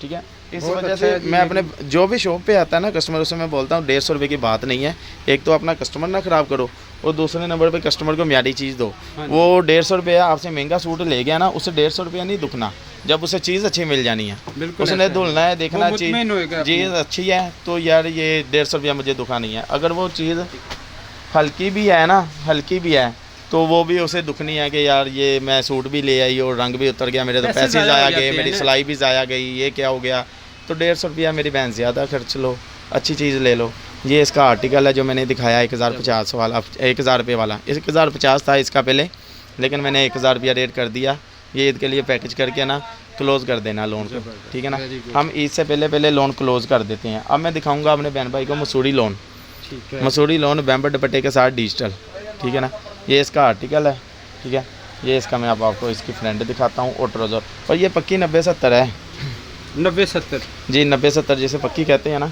ठीक है। इस वजह से मैं अपने जो भी शॉप पे आता है ना कस्टमर, उससे मैं बोलता हूँ 150 रुपये की बात नहीं है। एक तो अपना कस्टमर ना ख़राब करो, और दूसरे नंबर पे कस्टमर को म्यारी चीज़ दो। वो 150 रुपये आपसे महंगा सूट ले गया ना, उससे 150 रुपया नहीं दुखना, जब उसे चीज़ अच्छी मिल जानी है, उसने धुलना है, देखना चीज़ अच्छी है, तो यार ये 150 रुपया मुझे दुखा नहीं है। अगर वो चीज़ हल्की भी है ना, हल्की भी है, तो वो भी उसे दुखनी है कि यार ये मैं सूट भी ले आई और रंग भी उतर गया, मेरे तो पैसे ज़ाया गए, मेरी सिलाई भी ज़ाया गई, ये क्या हो गया। तो 150 रुपया मेरी बहन ज़्यादा खर्च लो, अच्छी चीज़ ले लो। ये इसका आर्टिकल है जो मैंने दिखाया 1050 वाला, 1000 रुपये वाला। 1050 था इसका पहले, लेकिन मैंने 1000 रुपया रेट कर दिया। ये ईद के लिए पैकेज करके ना क्लोज़ कर देना लोन को, ठीक है ना। हम ईद से पहले लोन क्लोज़ कर देते हैं। अब मैं दिखाऊँगा अपने बहन भाई को मसूरी लोन, मसूरी लोन बैम्बर दुपट्टे के साथ डिजिटल, ठीक है ना। ये इसका आर्टिकल है, ठीक है। ये इसका मैं आपको इसकी फ्रेंड दिखाता हूँ, और ट्राउज़र। और ये पक्की 90-70 है, 90-70 जी, 90-70 जिसे पक्की कहते हैं ना,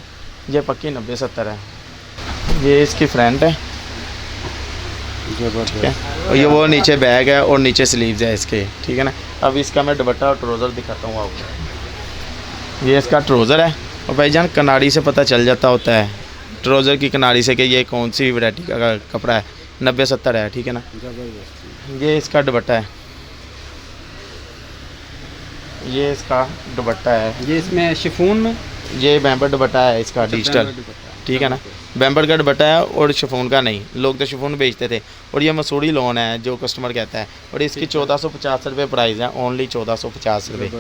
ये पक्की 90-70 है। ये इसकी फ्रेंड है, ठीक है। और ये वो नीचे बैग है और नीचे स्लीव्स है इसके, ठीक है ना। अब इसका मैं दुपट्टा और ट्राउज़र दिखाता हूँ आपको। ये इसका ट्राउज़र है, और भाईजान कनाड़ी से पता चल जाता होता है, ट्राउज़र की किनारी से कि ये कौन सी वैरायटी का कपड़ा है। 90-70 है, ठीक है ना। ये इसका दुपट्टा है, ये इसका दुपट्टा है। ये इसमें शिफॉन में, ये बैम्बर दुपट्टा है इसका डिजिटल, ठीक है ना। बैम्बर का दुपट्टा है और शिफॉन का नहीं, लोग तो शिफॉन बेचते थे। और ये मसूरी लोन है जो कस्टमर कहता है, और इसकी 1450 रुपये प्राइस है, ओनली 1450 रुपये।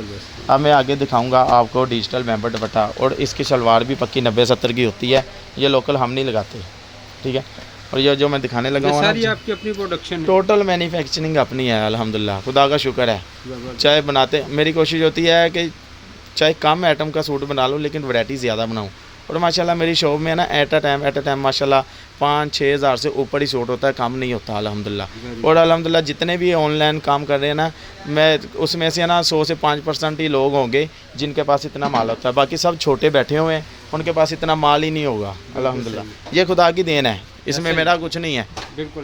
अब मैं आगे दिखाऊंगा आपको डिजिटल बैम्बर दुपट्टा, और इसकी शलवार भी पक्की 90-70 की होती है। ये लोकल हम नहीं लगाते, ठीक है। और ये जो मैं दिखाने लगा हूँ सारी आपकी अपनी प्रोडक्शन, टोटल मैन्युफैक्चरिंग अपनी है, अल्हम्दुलिल्लाह, खुदा का शुक्र है। चाहे बनाते, मेरी कोशिश होती है कि चाहे कम आइटम का सूट बना लो, लेकिन वैरायटी ज़्यादा बनाऊँ। और माशाल्लाह मेरी शॉप में ना एट अ टाइम माशाल्लाह 5-6 हज़ार से ऊपर ही सूट होता है, कम नहीं होता अल्हम्दुलिल्लाह। और अल्हम्दुलिल्लाह जितने भी ऑनलाइन काम कर रहे हैं ना, मैं उसमें से ना 100 से 5% ही लोग होंगे जिनके पास इतना माल होता है। बाकी सब छोटे बैठे हुए हैं, उनके पास इतना माल ही नहीं होगा अल्हम्दुलिल्लाह। ये खुदा की देन है, इसमें मेरा कुछ नहीं है।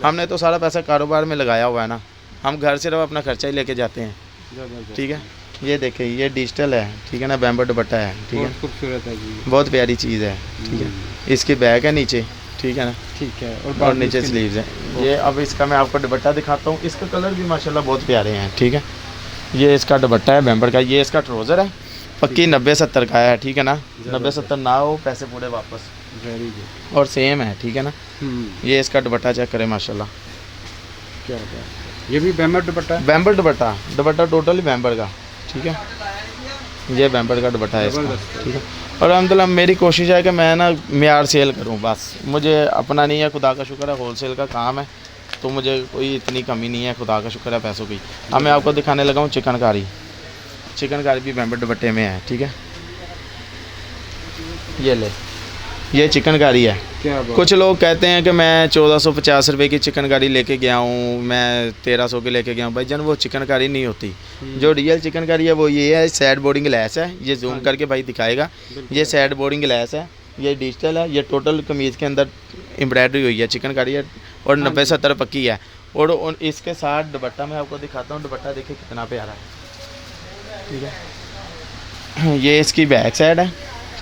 हमने तो सारा पैसा कारोबार में लगाया हुआ है ना, हम घर सिर्फ अपना खर्चा ही लेके जाते हैं, ठीक है। ये देखिए, ये डिजिटल है, ठीक है ना, बैम्बर दुपट्टा है, ठीक है, खूबसूरत है जी, बहुत प्यारी चीज़ है, ठीक है। इसकी बैग है नीचे, ठीक है ना, ठीक है, और नीचे स्लीव्स है ये। अब इसका मैं आपको दुपट्टा दिखाता हूँ, इसका कलर भी माशाल्लाह बहुत प्यारे हैं, ठीक है। ये इसका दुपट्टा है बैम्बर का। ये इसका ट्राउज़र है, पक्की 90-70 का है, ठीक है ना। 90-70 ना हो, पैसे पूरे वापस, और सेम है, ठीक है ना। ये इसका दुपट्टा चेक करें माशाल्लाह, क्या होता है। ये भी बैम्बर दुपट्टा है, बैम्बर दुपट्टा, दुपट्टा टोटली बैम्बर का, ठीक है। ये बैम्बर का दुपट्टा है इसका, ठीक है। और अल्हम्दुलिल्लाह मेरी कोशिश है कि मैं ना म्यार सेल करूं, बस मुझे अपना नहीं है, खुदा का शुक्र है, होलसेल का काम है, तो मुझे कोई इतनी कमी नहीं है, खुदा का शुक्र है पैसों की। अब मैं आपको दिखाने लगा हूँ चिकनकारी। चिकनकारी भी बैम्बर दुपट्टे में है, ठीक है। ये ले, ये चिकनकारी है। कुछ लोग कहते हैं कि मैं 1450 रुपये की चिकनकारी लेके गया हूँ, मैं 1300 की लेके गया हूँ। भाईजान वो चिकनकारी नहीं होती, जो रियल चिकनकारी है वो ये है, सैड बोर्डिंग लेस है। ये जूम करके भाई दिखाएगा, ये सैड बोर्डिंग लेस है, ये डिजिटल है, ये टोटल कमीज़ के अंदर एम्ब्रॉयडरी हुई है, चिकनकारी है, और 90-70 पक्की है। और इसके साथ दुपट्टा मैं आपको दिखाता हूँ, दुपट्टा देखिए कितना प्यारा है, ठीक है। ये इसकी बैक साइड है,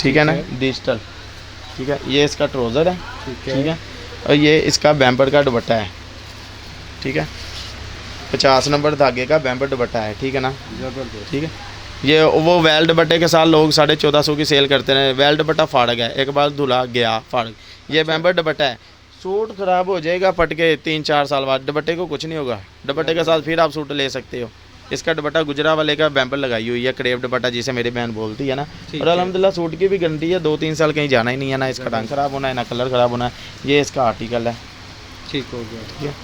ठीक है ना, डिजिटल, ठीक है। ये इसका ट्राउज़र है, ठीक है। और ये इसका बैम्बर का दुपट्टा है, ठीक है। 50 नंबर धागे का बैम्बर दुपट्टा है, ठीक है ना, ठीक है। ये वो वेल दुपट्टे के साथ लोग 1450 की सेल करते हैं। वेल दुपट्टा फाड़ गया, एक बार धुला गया, फाड़। ये बैम्बर दुपट्टा है, सूट ख़राब हो जाएगा फट के 3-4 साल बाद, दुपट्टे को कुछ नहीं होगा, दुपट्टे के साथ फिर आप सूट ले सकते हो। इसका दुपट्टा गुजरा वाले का बैम्बर लगाई हुई है, क्रेप दुपट्टा जिसे मेरी बहन बोलती है ना। और अल्हम्दुलिल्लाह सूट की भी गारंटी है, 2-3 साल कहीं जाना ही नहीं है, ना इसका रंग ख़राब होना है, ना कलर ख़राब होना है। ये इसका आर्टिकल है, ठीक हो गया, ठीक है।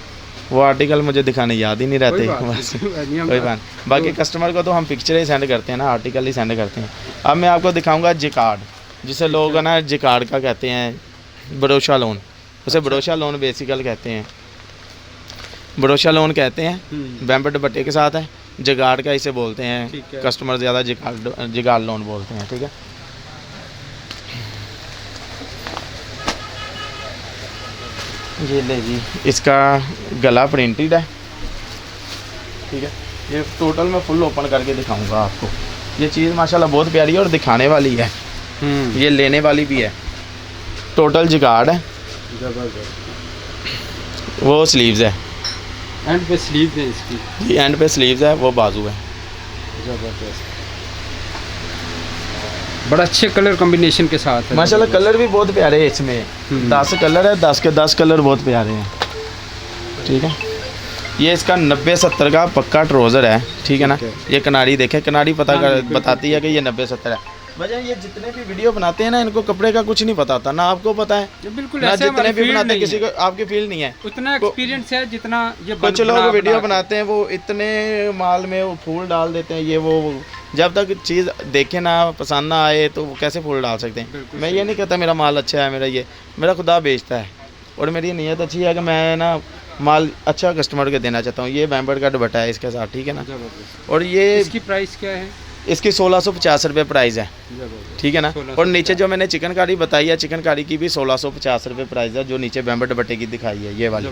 वो आर्टिकल मुझे दिखाने याद ही नहीं रहते, बस कोई बात। बाकी कस्टमर को तो हम पिक्चर ही सेंड करते हैं ना, आर्टिकल ही सेंड करते हैं। अब मैं आपको दिखाऊँगा जिकार्ड, जिसे लोग है ना जिकार्ड का कहते हैं, भरोसा लोन, उसे भरोसा लोन बेसिकल कहते हैं, भरोसा लोन कहते हैं। बैम्बर दुपट्टे के साथ है, जिगाड़ का इसे बोलते हैं, कस्टमर ज़्यादा जिगाड़ लोन बोलते हैं, ठीक है। ये ले जी, इसका गला प्रिंटेड है, ठीक है। ये टोटल मैं फुल ओपन करके दिखाऊंगा आपको। ये चीज़ माशाल्लाह बहुत प्यारी है और दिखाने वाली है, ये लेने वाली भी है। टोटल जिगार्ड है, ज़बरदस्त। वो स्लीव्स है, एंड पे स्लीव है इसकी, ये एंड पे स्लीव्स है, वो बाजू है। ज़बरदस्त। बड़ा अच्छे कलर कॉम्बिनेशन के साथ है माशाल्लाह कलर भी बहुत प्यारे हैं इसमें। 10 कलर है, 10 के 10 कलर बहुत प्यारे हैं, ठीक है। ये इसका 90-70 का पक्का ट्राउज़र है, ठीक है ना। ये कनारी देखे, कनारी बताती है कि ये 90-70 है। वजह ये जितने भी वीडियो बनाते हैं ना, इनको कपड़े का कुछ नहीं पता था, ना आपको पता है, बिल्कुल ना ऐसे जितने भी फील्ड बनाते नहीं किसी है। को आपकी फील नहीं है। उतना एक्सपीरियंस है जितना ये कुछ लोग वीडियो बनाते हैं, वो इतने माल में वो फूल डाल देते हैं, ये वो जब तक चीज़ देखे ना, पसंद ना आए, तो वो कैसे फूल डाल सकते हैं। मैं ये नहीं कहता मेरा माल अच्छा है, मेरा खुदा बेचता है, और मेरी नीयत अच्छी है कि मैं ना माल अच्छा कस्टमर को देना चाहता हूँ। ये बैम्बर्ड का दुपट्टा है इसके साथ, ठीक है ना। और ये इसकी प्राइस क्या है? इसकी 1650 रुपये प्राइस है, ठीक है ना। और नीचे जो मैंने चिकनकारी बताई है, चिकनकारी की भी 1650 रुपये प्राइस है, जो नीचे बैम्बर्ड दुपट्टे की दिखाई है ये वाली,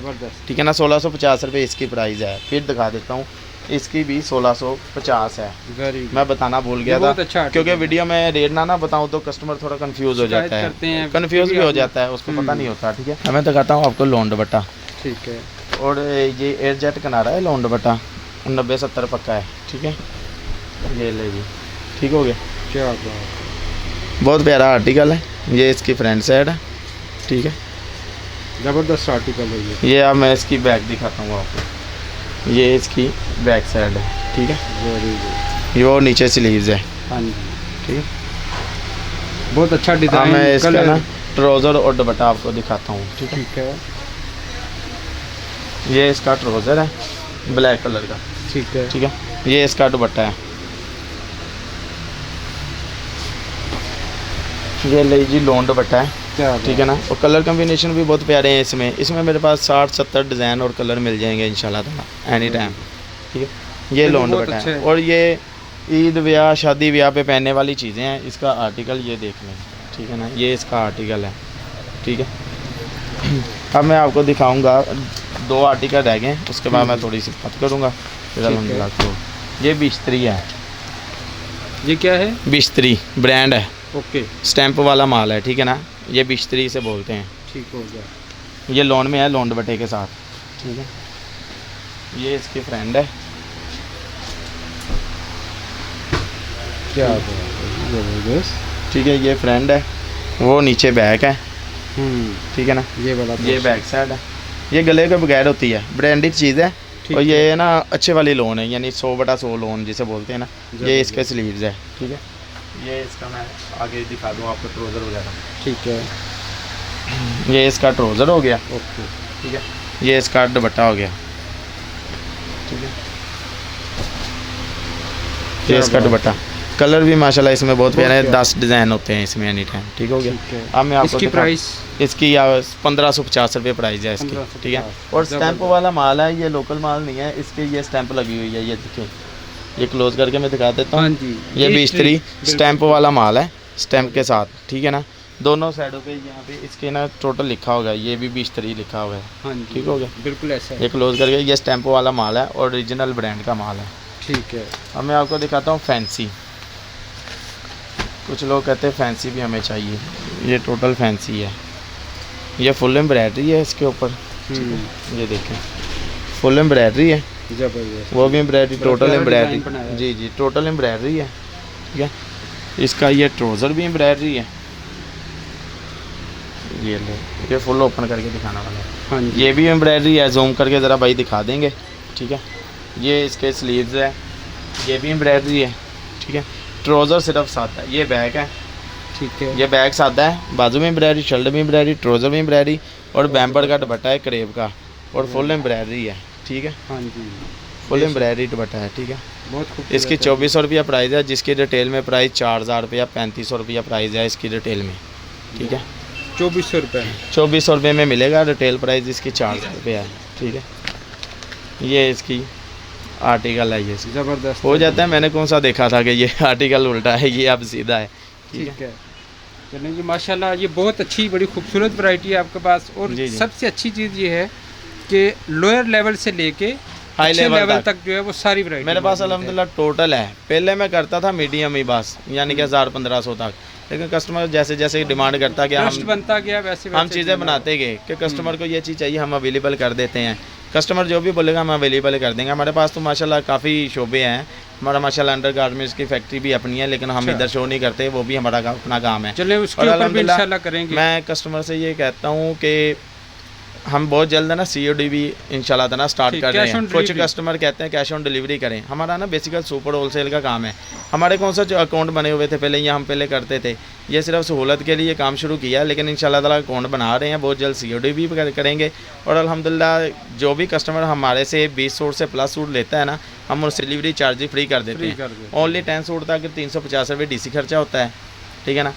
ठीक है ना। 1650 रुपये इसकी प्राइस है। फिर दिखा देता हूँ, इसकी भी 1650 है। मैं बताना भूल गया था, अच्छा क्योंकि वीडियो में रेट ना बताऊँ तो कस्टमर थोड़ा कंफ्यूज हो जाता है, कंफ्यूज भी हो जाता है, उसको पता नहीं होता, ठीक है। मैं दिखाता हूँ आपको लोन दुपट्टा, ठीक है। और ये एयर जेट किनारा है, लोन दुपट्टा 90-70 पक्का है, ठीक है। ये ले जी, ठीक हो गया। क्या बात है, बहुत प्यारा आर्टिकल है। ये इसकी फ्रंट साइड है, ठीक है। ज़बरदस्त आर्टिकल है ये। अब मैं इसकी बैक दिखाता हूँ आपको। ये इसकी बैक साइड है, ठीक है। Very good. ये वो नीचे स्लीव्स है, हाँ जी, ठीक है। बहुत अच्छा डिज़ाइन। मैं इसका ना ट्राउज़र और दुपट्टा आपको दिखाता हूँ, ठीक है। ठीक है, ये इसका ट्राउज़र है ब्लैक कलर का, ठीक है, ठीक है। ये इसका दुपट्टा है, ये ले जी लोन दुपट्टा है, क्या ठीक है ना। और कलर कम्बिनेशन भी बहुत प्यारे हैं इसमें मेरे पास 60-70 डिज़ाइन और कलर मिल जाएंगे इंशाल्लाह ताला एनी टाइम, ठीक है। ये लोन दुपट्टा है, और ये ईद ब्याह शादी ब्याह पे पहनने वाली चीज़ें हैं। इसका आर्टिकल ये देख लें, ठीक है ना। ये इसका आर्टिकल है, ठीक है। अब मैं आपको दिखाऊंगा, 2 आर्टिकल रह गए, उसके बाद मैं थोड़ी सी बात करूँगा, फिर अलहमदुलिल्लाह। तो ये बिस्तरी है, ये क्या है? बिस्तरी ब्रांड है, ओके, स्टैंप वाला माल है, ठीक है ना। ये बिस्तरी से बोलते हैं, ठीक हो गया। ये लोन में है, लोन दुपट्टे के साथ, ठीक है। ये इसकी फ्रेंड है, क्या ज़बरदस्त, ठीक है। ये फ्रेंड है, वो नीचे बैक है, ठीक है ना। ये वाला ये बैक साइड है। ये गले के बगैर होती है, ब्रांडेड चीज़ है, और ये ना अच्छे वाली लोन है, यानी 100/100 लोन जिसे बोलते हैं ना। ये इसके स्लीव्स है, ठीक है। ये इसका मैं आगे दिखा दूँ आपको ट्राउज़र वगैरह, ठीक है। ये इसका ट्राउज़र हो गया, ओके, ठीक है। ये इसका दुपट्टा हो गया, ठीक है। ये इसका दुपट्टा, कलर भी माशाल्लाह इसमें बहुत प्यारे हैं। 10 डिज़ाइन होते हैं इसमें एनी टाइम, ठीक हो गया। अब मैं आपको इसकी प्राइस, इसकी 1550 रुपये प्राइस है इसकी, ठीक है। और स्टैंप वाला माल है, ये लोकल माल नहीं है, इसके ये स्टैंप लगी हुई है, ये देखिए। ये क्लोज करके मैं दिखा देता हूँ। हाँ जी, ये बिस्तरी स्टैंप वाला माल है, स्टैंप के साथ, ठीक है ना। दोनों साइडों पे यहाँ पे इसके ना टोटल लिखा होगा, ये भी बिस्तरी लिखा हुआ है, हाँ जी, ठीक हो गया। बिल्कुल ऐसा है। ये क्लोज करके, ये स्टैंप वाला माल है, ओरिजिनल ब्रांड का माल है, ठीक है। अब मैं आपको दिखाता हूँ फैंसी। कुछ लोग कहते हैं फैंसी भी हमें चाहिए, ये टोटल फैंसी है। ये फुल एम्ब्रॉयडरी है इसके ऊपर, ये देखें, फुल एम्ब्रॉयडरी है, जबरदस्त। वो भी एम्ब्रॉयडरी, टोटल एम्ब्रॉयडरी, बनाया है। जी जी, टोटल एम्ब्रॉयडरी है, ठीक है। इसका ये ट्राउज़र भी एम्ब्रॉयडरी है, ये ले, ये फुल ओपन करके दिखाना वाला है। हाँ जी, ये भी एम्ब्रॉयडरी है, जूम करके ज़रा भाई दिखा देंगे, ठीक है। ये इसके स्लीव्स है, ये भी एम्ब्रॉयडरी है, ठीक है। ट्राउज़र सिर्फ सादा है, ये बैक है, ठीक है। ये बैक सादा है, बाजू में एम्ब्रॉयडरी, शर्ट में एम्ब्रॉयडरी, ट्राउज़र में एम्ब्रॉयडरी, और बैम्बर का दुपट्टा है करेब का, और फुल एम्ब्रॉयडरी है, ठीक है। हाँ जी, फुल एम्ब्रॉयडरी दुपट्टा है, ठीक है। बहुत खूब। इसकी 2400 रुपया प्राइस है, जिसकी डिटेल में प्राइस 4000 रुपया, 3500 रुपया प्राइस है इसकी डिटेल में, ठीक है। 2400 रुपये, 2400 रुपये में मिलेगा, रिटेल प्राइस इसकी 4000 रुपया है, ठीक है। ये इसकी आर्टिकल है, ये ज़बरदस्त हो जाता है। मैंने कौन सा देखा था कि ये आर्टिकल उल्टा है, ये अब सीधा है, ठीक है। चलें जी, माशाल्लाह ये बहुत अच्छी बड़ी खूबसूरत वैरायटी है आपके पास। और जी, जी। सबसे अच्छी चीज़ ये है कि लोअर लेवल से लेके हाई अच्छे लेवल लेवल तक तक जो है वो सारी वैरायटी मेरे पास अल्हम्दुलिल्लाह टोटल है। पहले मैं करता था मीडियम ही बस, यानी कि 1000-1500 तक, लेकिन कस्टमर जैसे जैसे डिमांड करता गया ट्रस्ट बनता गया वैसे हम वैसे चीज़ें बनाते गए कि कस्टमर को ये चीज़ चाहिए, हम अवेलेबल कर देते हैं। कस्टमर जो भी बोलेगा हम अवेलेबल कर देंगे। हमारे पास तो माशाल्लाह काफ़ी शोबे हैं। हमारा माशाल्लाह अंडर गारमेंट्स की फैक्ट्री भी अपनी है, लेकिन हम अच्छा। इधर शो नहीं करते, वो भी हमारा अपना काम है। चले उसके और ऊपर भी अल्हम्दुलिल्लाह इंशाल्लाह करेंगे। मैं कस्टमर से ये कहता हूँ कि हम बहुत जल्द है ना COD भी इंशाल्लाह ताला स्टार्ट ठीक, कर रहे कैश हैं। ऑन कुछ डिलीवरी। कस्टमर कहते हैं कैश ऑन डिलीवरी करें। हमारा ना बेसिकल सुपर होलसेल का काम है। हमारे कौन सा जो अकाउंट बने हुए थे पहले, ये हम पहले करते थे, ये सिर्फ सहूलत के लिए काम शुरू किया, लेकिन इंशाल्लाह ताला अकाउंट बना रहे हैं, बहुत जल्द COD भी करेंगे। और अल्हम्दुलिल्लाह जो भी कस्टमर हमारे से 20 सूट से प्लस सूट लेता है ना, हम उससे डिलीवरी चार्ज फ्री कर देते फ्री कर हैं। देते ओनली 10 सूट तक 350 रुपये DC खर्चा होता है, ठीक है ना।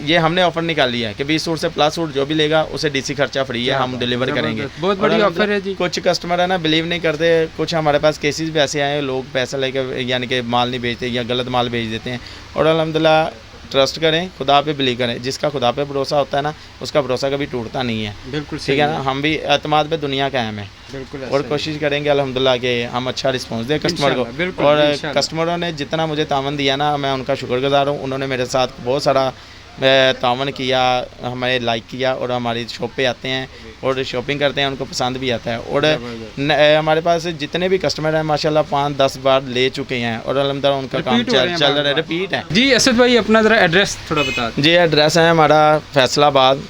ये हमने ऑफर निकाल लिया है कि 20 सूट से प्लस सूट जो भी लेगा उसे DC खर्चा फ्री है, हम डिलीवर करेंगे। बहुत और बड़ी ऑफर है जी। कुछ कस्टमर है ना बिलीव नहीं करते, कुछ हमारे पास केसेस भी ऐसे आए हैं, लोग पैसा लेकर यानी कि माल नहीं बेचते या गलत माल बेच देते हैं। और अल्हम्दुलिल्लाह ट्रस्ट करें, खुदा पे बिलीव करें। जिसका खुदा पे भरोसा होता है ना, उसका भरोसा कभी टूटता नहीं है, बिल्कुल ठीक सही है ना। हम भी एतमाद पे दुनिया कायम है, बिल्कुल और कोशिश करेंगे अल्हम्दुलिल्लाह कि हम अच्छा रिस्पांस दें कस्टमर इंशाल्लाह, बिल्कुल, को। और इंशाल्लाह। कस्टमरों ने जितना मुझे तावन दिया ना, मैं उनका शुक्रगुजार हूँ। उन्होंने मेरे साथ बहुत सारा तावन किया, हमें लाइक किया, और हमारी शॉप पे आते हैं और शॉपिंग करते हैं, उनको पसंद भी आता है। और हमारे पास जितने भी कस्टमर हैं माशाल्लाह 5-10 बार ले चुके हैं, और अल्हम्दुलिल्लाह उनका काम Repeat हो रहे हैं चल रहा है, बार-बार। रिपीट है। जी असद भाई अपना ज़रा एड्रेस थोड़ा बता दें। जी एड्रेस है हमारा फैसलाबाद,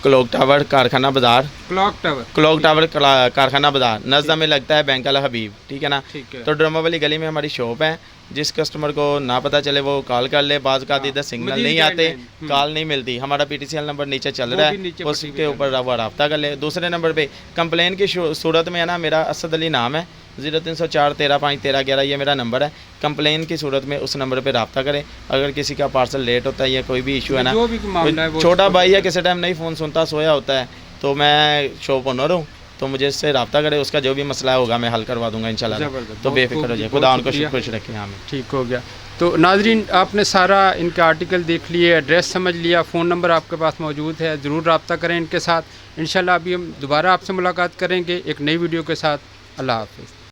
क्लॉक टावर, कारखाना बाज़ार। क्लॉक टावर कारखाना बाज़ार नज़दा में लगता है बैंक अल हबीब, ठीक है ना। ठीक है। तो ड्रामा वाली गली में हमारी शॉप है। जिस कस्टमर को ना पता चले वो कॉल कर ले। बाज़ का इधर सिग्नल मजीद नहीं आते, गाइडलाइन, कॉल नहीं मिलती। हमारा PTCL नंबर नीचे चल वो रहा भी है, नीचे उसके पट्टी पे ऊपर वो रब्ता कर ले। दूसरे नंबर पे कंप्लेन की सूरत में है ना, मेरा असद अली नाम है, 0304 13 5 13 11 ये मेरा नंबर है। कंप्लेन की सूरत में उस नंबर पे रब्ता करें। अगर किसी का पार्सल लेट होता है या कोई भी इशू है ना, जो भी मामला है वो छोटा भाई है किसी टाइम नहीं फ़ोन सुनता, सोया होता है, तो मैं शॉप ओनर हूँ, तो मुझे इससे रब्ता करे, उसका जो भी मसला होगा मैं हल करवा दूंगा इंशाल्लाह। ज़बरदस्त, तो बहुत बेफिक्र हो जाए, बहुत खुदा उनको शुक्रिया। खुश रखे। हमें ठीक हो गया। तो नाजरीन आपने सारा इनका आर्टिकल देख लिए, एड्रेस समझ लिया, फ़ोन नंबर आपके पास मौजूद है, ज़रूर रब्ता करें इनके साथ। इंशाल्लाह अभी हम दोबारा आपसे मुलाकात करेंगे एक नई वीडियो के साथ। अल्लाह हाफ़िज़।